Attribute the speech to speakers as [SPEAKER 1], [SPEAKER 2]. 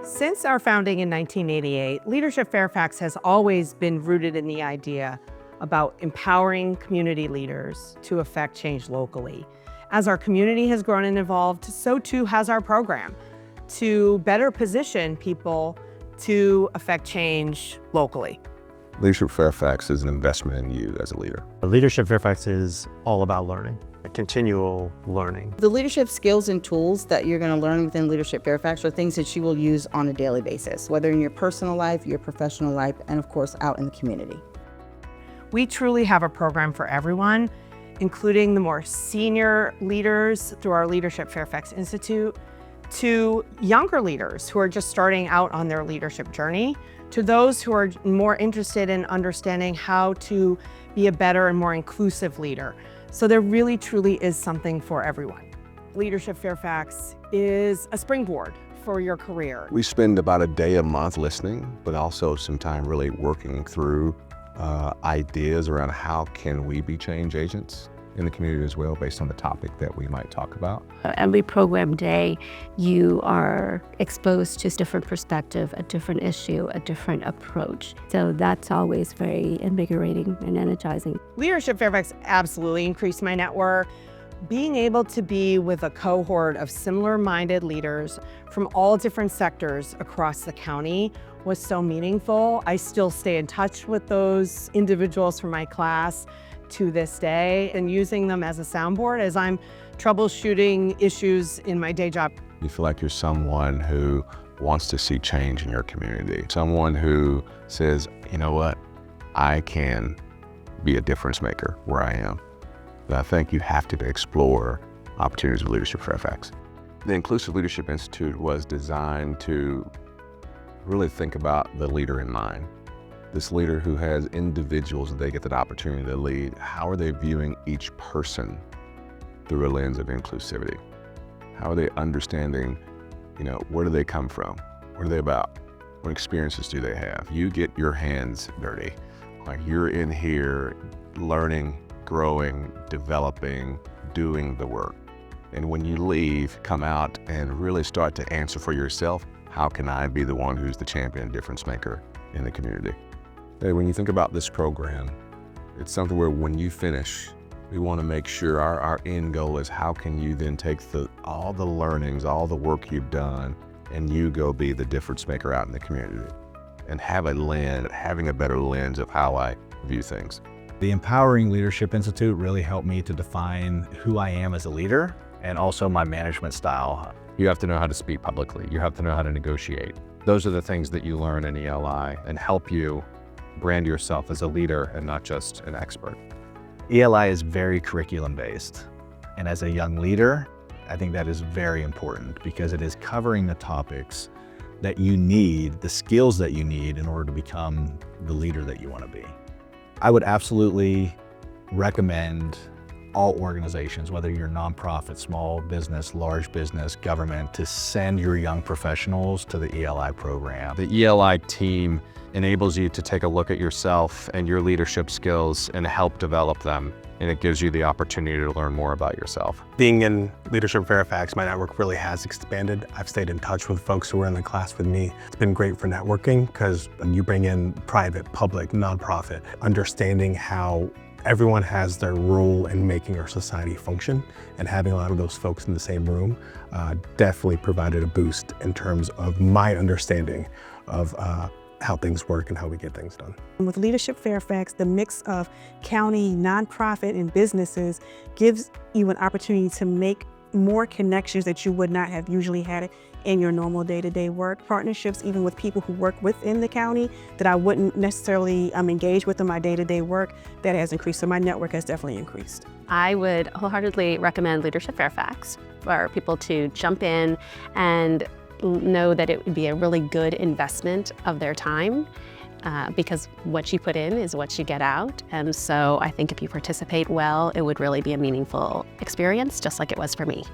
[SPEAKER 1] Since our founding in 1988, Leadership Fairfax has always been rooted in the idea about empowering community leaders to affect change locally. As our community has grown and evolved, so too has our program to better position people to affect change locally.
[SPEAKER 2] Leadership Fairfax is an investment in you as a leader.
[SPEAKER 3] Leadership Fairfax is all about learning, continual learning.
[SPEAKER 4] The leadership skills and tools that you're going to learn within Leadership Fairfax are things that you will use on a daily basis, whether in your personal life, your professional life, and of course out in the community.
[SPEAKER 1] We truly have a program for everyone, including the more senior leaders through our Leadership Fairfax Institute, to younger leaders who are just starting out on their leadership journey, to those who are more interested in understanding how to be a better and more inclusive leader. So there really truly is something for everyone. Leadership Fairfax is a springboard for your career.
[SPEAKER 2] We spend about a day a month listening, but also some time really working through ideas around how can we be change agents in the community as well, based on the topic that we might talk about.
[SPEAKER 5] Every program day, you are exposed to a different perspective, a different issue, a different approach. So that's always very invigorating and energizing.
[SPEAKER 1] Leadership Fairfax absolutely increased my network. Being able to be with a cohort of similar-minded leaders from all different sectors across the county was so meaningful. I still stay in touch with those individuals from my class to this day, and using them as a soundboard as I'm troubleshooting issues in my day job.
[SPEAKER 2] You feel like you're someone who wants to see change in your community, someone who says, you know what, I can be a difference maker where I am. But I think you have to explore opportunities with Leadership Fairfax. The Inclusive Leadership Institute was designed to really think about the leader in mind. This leader who has individuals that they get that opportunity to lead, how are they viewing each person through a lens of inclusivity? How are they understanding, where do they come from? What are they about? What experiences do they have? You get your hands dirty. Like you're in here learning, growing, developing, doing the work. And when you leave, come out and really start to answer for yourself. How can I be the one who's the champion difference maker in the community? When you think about this program, it's something where when you finish, we want to make sure our end goal is how can you then take all the learnings, all the work you've done, and you go be the difference maker out in the community and having a better lens of how I view things.
[SPEAKER 6] The Empowering Leadership Institute really helped me to define who I am as a leader and also my management style.
[SPEAKER 7] You have to know how to speak publicly. You have to know how to negotiate. Those are the things that you learn in ELI and help you brand yourself as a leader and not just an expert.
[SPEAKER 6] ELI is very curriculum-based, and as a young leader, I think that is very important because it is covering the topics that you need, the skills that you need in order to become the leader that you want to be. I would absolutely recommend all organizations, whether you're nonprofit, small business, large business, government, to send your young professionals to the ELI program.
[SPEAKER 7] The ELI team enables you to take a look at yourself and your leadership skills and help develop them. And it gives you the opportunity to learn more about yourself.
[SPEAKER 8] Being in Leadership Fairfax, my network really has expanded. I've stayed in touch with folks who were in the class with me. It's been great for networking because you bring in private, public, nonprofit, understanding how everyone has their role in making our society function, and having a lot of those folks in the same room definitely provided a boost in terms of my understanding of how things work and how we get things done.
[SPEAKER 9] With Leadership Fairfax, the mix of county, nonprofit, and businesses gives you an opportunity to make more connections that you would not have usually had in your normal day-to-day work. Partnerships even with people who work within the county that I wouldn't necessarily engage with in my day-to-day work, that has increased. So my network has definitely increased.
[SPEAKER 5] I would wholeheartedly recommend Leadership Fairfax for people to jump in and know that it would be a really good investment of their time because what you put in is what you get out. And so I think if you participate well, it would really be a meaningful experience, just like it was for me.